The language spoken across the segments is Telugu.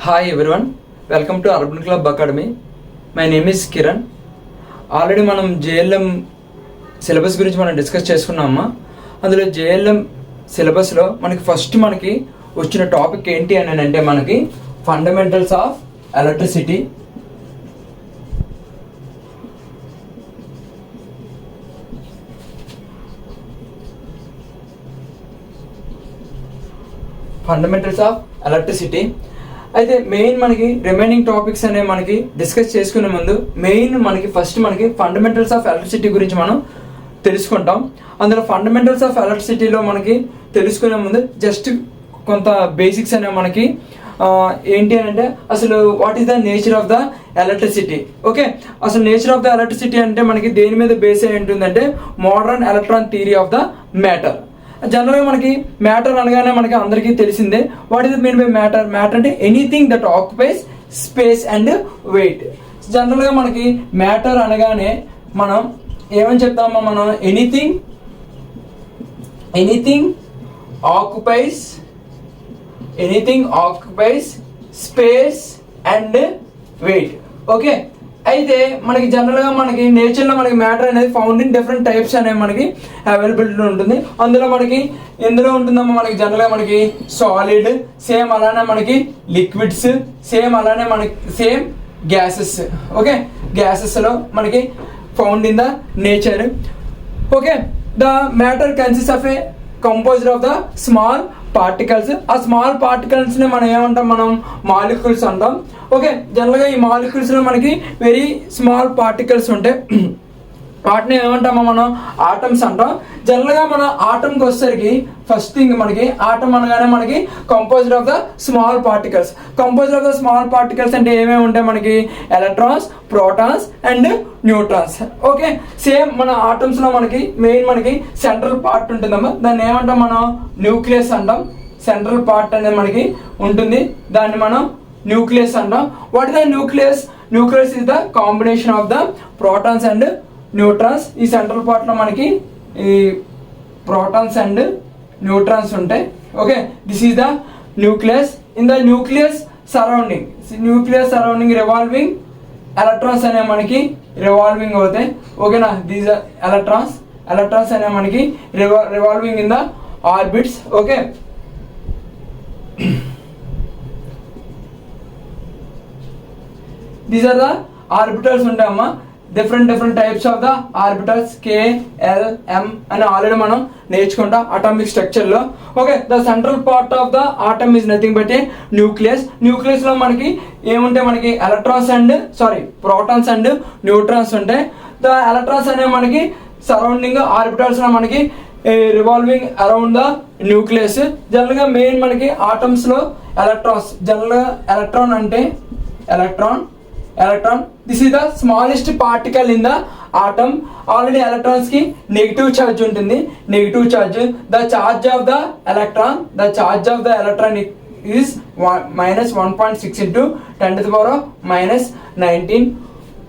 Hi everyone, welcome to Urban Club Academy. My name is Kiran. Already మనం జేఎల్ఎం సిలబస్ గురించి మనం డిస్కస్ చేసుకున్నామా. అందులో జేఎల్ఎం సిలబస్లో ఫస్ట్ వచ్చిన టాపిక్ ఏంటి అని అంటే మనకి fundamentals of electricity. Fundamentals of electricity అయితే మెయిన్ రిమైనింగ్ టాపిక్స్ అనేవి డిస్కస్ చేసుకునే ముందు main first fundamentals of electricity గురించి మనం తెలుసుకుంటాం. అందులో ఫండమెంటల్స్ ఆఫ్ ఎలక్ట్రిసిటీలో తెలుసుకునే ముందు జస్ట్ కొంత బేసిక్స్ అనేవి ఏంటి అని అంటే అసలు what is the nature of the electricity. Okay, అసలు నేచర్ ఆఫ్ ద ఎలక్ట్రిసిటీ అంటే దేని మీద బేస్ అయి ఉంటుందంటే modern electron theory of the matter. జనరల్గా మ్యాటర్ అనగానే అందరికీ తెలిసిందే. What is the mean by matter? Matter అంటే anything that occupies space and weight. జనరల్గా మ్యాటర్ అనగానే మనం ఏమని చెప్తామో anything occupies space and weight. Okay, అయితే జనరల్గా నేచర్లో మ్యాటర్ అనేది ఫౌండ్ ఇన్ డిఫరెంట్ టైప్స్ అనేవి అవైలబిలిటీ ఉంటుంది. అందులో ఎందులో ఉంటుందమ్మా జనరల్గా సాలిడ్, సేమ్ అలానే లిక్విడ్స్, సేమ్ అలానే సేమ్ గ్యాసెస్. ఓకే, గ్యాసెస్లో found in the nature. Okay, the matter consist of a composed of the small particles. ఆ స్మాల్ పార్టికల్స్ ని మనం ఏమంటాం? మాలిక్యూల్స్ అంటాం. ఓకే, జనరల్గా ఈ మాలిక్యూల్స్ లో వెరీ స్మాల్ పార్టికల్స్ ఉంటాయి. వాటిని ఏమంటామో ఆటమ్స్ అంటాం. జనరల్గా మన ఆటంకి వచ్చేసరికి ఫస్ట్ థింగ్ ఆటం అనగానే composed of the small particles. Composed of the small particles అంటే ఏమేమి ఉంటాయి? Electrons, protons and neutrons. Okay, same మన ఆటమ్స్ లో మెయిన్ సెంట్రల్ పార్ట్ ఉంటుందమ్మా. దాన్ని ఏమంటాం? న్యూక్లియస్ అంటాం. సెంట్రల్ పార్ట్ అనేది ఉంటుంది, దాన్ని న్యూక్లియస్ అంటాం. What is the nucleus? Nucleus is the combination of the protons and neutrons. ఈ సెంట్రల్ పార్ట్ లో ఈ ప్రోటాన్స్ అండ్ న్యూట్రాన్స్ ఉంటాయి. Okay, this is the nucleus. In the nucleus surrounding revolving electrons అనే రివాల్వింగ్ అవుతాయి. ఓకేనా, దీస్ ఆర్ ఎలక్ట్రాన్స్ అనే revolving in the orbits. Okay, these are the orbitals ఉంటాయమ్మా. Different types of the orbitals K, L, M అని ఆల్రెడీ మనం నేర్చుకుంటాం అటామిక్ స్ట్రక్చర్ లో. Okay, the central part of the atom is nothing but A nucleus. Nucleus లో ఏముంటాయి? ప్రోటాన్స్ అండ్ న్యూట్రాన్స్ ఉంటాయి. ద ఎలక్ట్రాన్స్ అనేవి సరౌండింగ్ ఆర్బిటల్స్ లో రివాల్వింగ్ అరౌండ్ ద న్యూక్లియస్. జనరల్గా మెయిన్ ఆటమ్స్ లో ఎలక్ట్రాన్స్. జనరల్గా ఎలక్ట్రాన్ అంటే electron, this is the smallest particle in the atom. Already electrons ki negative charge ఉంటుంది. Negative charge, the charge of the electron is minus 1.6 into 10 to the power of minus 19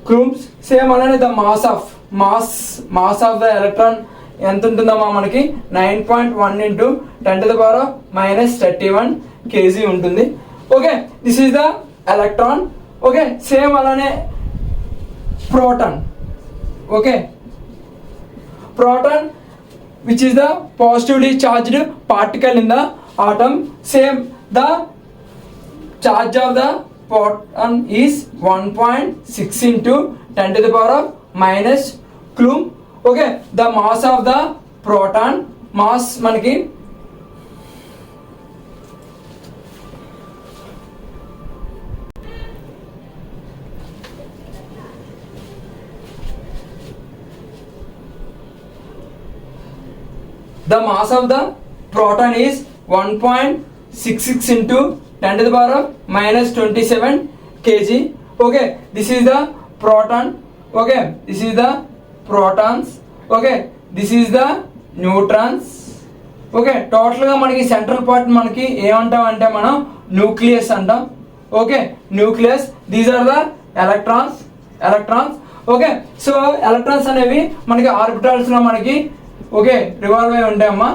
coulombs. Same అలానే the mass of the electron ఎంత ఉంటుందమ్మా 9.1 into 10 to the power of minus 31 kg ఉంటుంది. Okay, this is the electron. Okay, same అలానే proton. Okay, proton which is the positively charged particle in the atom. Same the charge of the proton is 1.6 into 10 to the power of minus coulomb. Okay, the mass of the proton, mass the mass of the proton is 1.66 into 10 to the power of minus 27 kg. Okay, this is the proton. Okay, this is the protons. Okay, this is the neutrons. Okay, total గా సెంట్రల్ పార్ట్ ఏమంటాం అంటే మనం న్యూక్లియస్ అంటాం. Okay, nucleus. These are the electrons. Okay, so electrons అనేవి ఆర్బిటల్స్ లో ఓకే రివాల్వ్ అయి ఉంటాయమ్మా.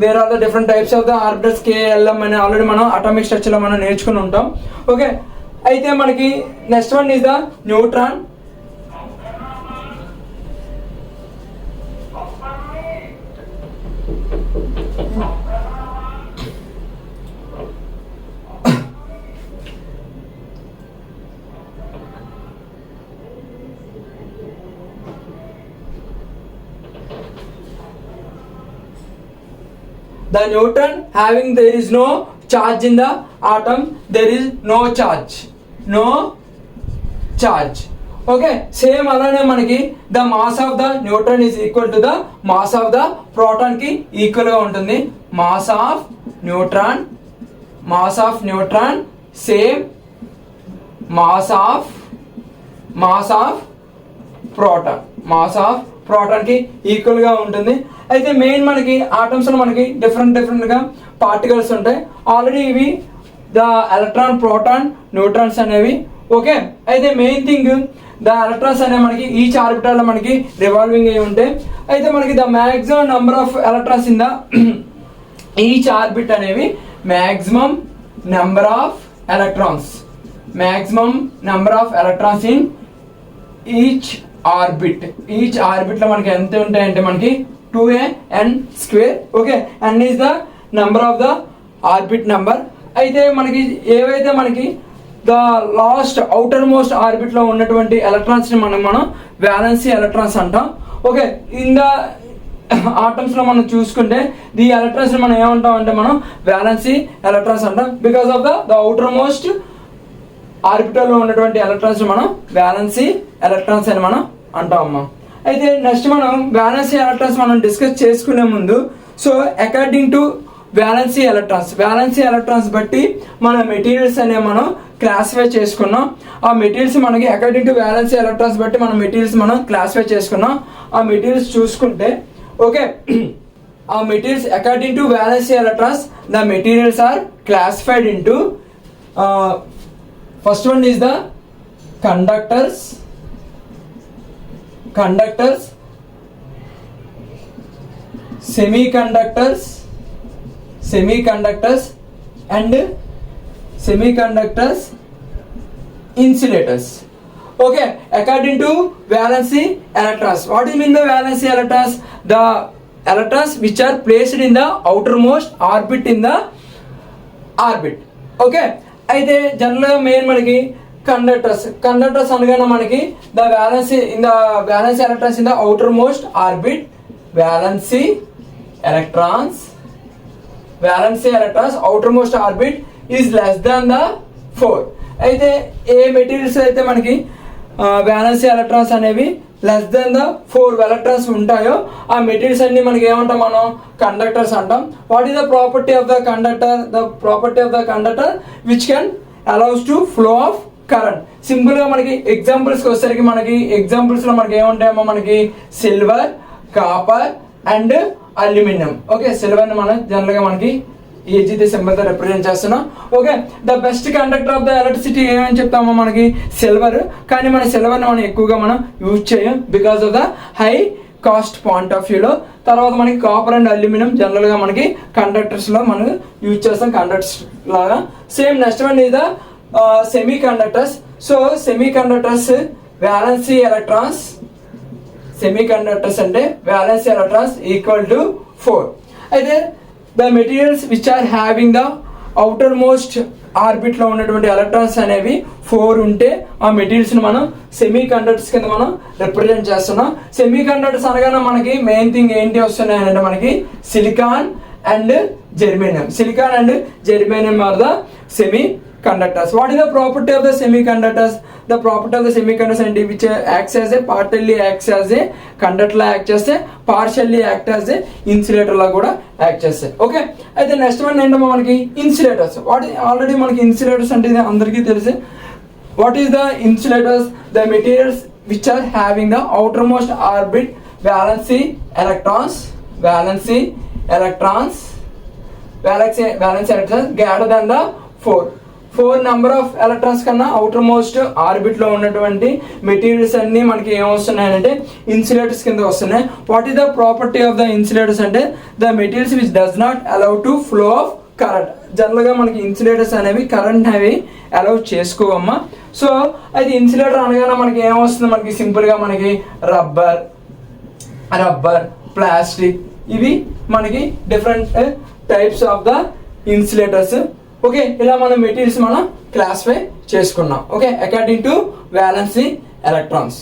There are the different types of the orbitals KLM అని ఆల్రెడీ మనం అటామిక్ స్ట్రక్చర్లో మనం నేర్చుకుని ఉంటాం. ఓకే, అయితే మనకి next one is the neutron. The neutron having there is no charge in the atom, there is no charge. Okay, same అలానే మనకి the mass of the neutron is equal to the mass of the proton కి ఈక్వల్ గా ఉంటుంది. mass of neutron same mass of proton కి ఈక్వల్ గా ఉంటుంది. అయితే మెయిన్ మనకి ఆటమ్స్ లో మనకి డిఫరెంట్ గా పార్టికల్స్ ఉంటాయి. ఆల్రెడీ ఇవి ద ఎలక్ట్రాన్, ప్రోటాన్, న్యూట్రాన్స్ అనేవి. ఓకే, అయితే మెయిన్ థింగ్ ద ఎలక్ట్రాన్స్ అనేవి మనకి ఈచ్ ఆర్బిటాల్ లో మనకి రివాల్వింగ్ అయి ఉంటాయి. అయితే మనకి the maximum number of electrons in the each orbit అనేవి maximum number of electrons in each orbit లో మనకి ఎంత ఉంటాయంటే మనకి 2n². Okay, n is the number of the orbit number. అయితే మనకి ఏవైతే మనకి the last outermost orbit లో ఉన్నటువంటి ఎలక్ట్రాన్స్ ని మనం వ్యాలెన్సీ ఎలక్ట్రాన్స్ అంటాం. ఓకే, ఇన్ ద ఆటమ్స్ లో మనం చూసుకుంటే ది ఎలక్ట్రాన్స్ ని మనం ఏమంటాం అంటే మనం వ్యాలెన్సీ ఎలక్ట్రాన్స్ అంటాం. Because of the outer most orbital లో ఉన్నటువంటి ఎలక్ట్రాన్స్ మనం వ్యాలెన్సీ ఎలక్ట్రాన్స్ అని మనం అంటాం అమ్మా. అయితే నెక్స్ట్ మనం వ్యాలెన్సీ ఎలక్ట్రాన్స్ మనం డిస్కస్ చేసుకునే ముందు, so according to valency electrons బట్టి మన మెటీరియల్స్ అనేవి మనం క్లాసిఫై చేసుకున్నాం. ఆ మెటీరియల్స్ మనకి అకార్డింగ్ టు వ్యాలెన్సీ ఎలక్ట్రాన్స్ బట్టి మన మెటీరియల్స్ మనం క్లాసిఫై చేసుకున్నాం. ఆ మెటీరియల్స్ చూసుకుంటే ఓకే, ఆ materials according to valency electrons the materials are classified into first one is the conductors, semiconductors and insulators. Okay, according to valency electrons, what do you mean the valency electrons? The electrons which are placed in the outermost orbit in the orbit. Okay, అయితే జనరల్ గా మెయిన్ మనకి కండక్టర్స్ అనగానే మనకి the valency electrons in the outer most orbit, valency electrons outer most orbit is less than the 4. అయితే ఏ మెటీరియల్స్ అయితే మనకి వ్యాలెన్సీ ఎలక్ట్రాన్స్ అనేవి లెస్ దాన్ ద 4 ఎలక్ట్రాన్స్ ఉంటాయో ఆ మెటీరియల్స్ అన్ని మనకి ఏమంటాం మనం కండక్టర్స్ అంటాం. What is the property of the conductor? The property of the conductor which can allows to flow of current. Simple గా మనకి ఎగ్జాంపుల్స్ కి వచ్చేసరికి మనకి ఎగ్జాంపుల్స్ లో మనకి ఏముంటాయేమో మనకి silver, copper and aluminium. Okay, silver ని మనం జనరల్ గా మనకి ఏజీతే సింబల్ తో రిప్రజెంట్ చేస్తున్నాం. Okay, the best conductor of the electricity ఏమని చెప్తామో మనకి సిల్వర్. కానీ మన సిల్వర్ ని మనం ఎక్కువగా మనం యూజ్ చేయం because of the high cost point of వ్యూలో. తర్వాత మనకి కాపర్ అండ్ అల్యూమినియం జనరల్ గా మనకి కండక్టర్స్ లో మనం యూజ్ చేస్తాం కండక్టర్స్ లాగా. Same next one is the semiconductors. So semiconductors valency electrons అంటే valency electrons equal to 4. అయితే the materials which are having the outermost orbit లో ఉన్నటువంటి ఎలక్ట్రాన్స్ అనేవి 4 ఉంటే ఆ మెటీరియల్స్ ని మనం సెమీ కండక్టర్స్ కింద మనం రిప్రజెంట్ చేస్తున్నాం. సెమీ కండక్టర్స్ అనగానే మనకి మెయిన్ థింగ్ ఏంటి వస్తున్నాయి అంటే మనకి silicon and germanium are the semi conductors. What is the property of the semiconductors? The property of the semiconductors and which acts as a partially acts as a conductor la act చేస్తే partially act as a insulator లా కూడా యాక్ట్ చేస్తాయి. ఓకే, అయితే నెక్స్ట్ వన్ ఏంటో మనకి ఇన్సులేటర్స్. వాట్ ఆల్రెడీ మనకి ఇన్సులేటర్స్ అంటే అందరికీ తెలిసే. What is the insulators? The materials which are having the outermost orbit valency electrons greater than the 4 4 number of electrons కన్నా అవుటర్ మోస్ట్ ఆర్బిట్ లో ఉన్నటువంటి మెటీరియల్స్ అన్ని మనకి ఏమొస్తున్నాయంటే ఇన్సులేటర్స్ కింద వస్తున్నాయి. What is the property of the insulators అంటే the materials which does not allow to flow of current. General గా మనకి ఇన్సులేటర్స్ అనేవి కరెంట్ అవి అలౌ చేసుకోవమ్మా. సో అది ఇన్సులేటర్ అనగానే మనకి ఏమొస్తుంది, మనకి సింపుల్ గా మనకి రబ్బర్, ప్లాస్టిక్, ఇవి మనకి different types of the insulators. Okay, ఇలా మనం మెటీరియల్స్ మనం క్లాసిఫై చేసుకున్నాం. Okay, according to valency electrons.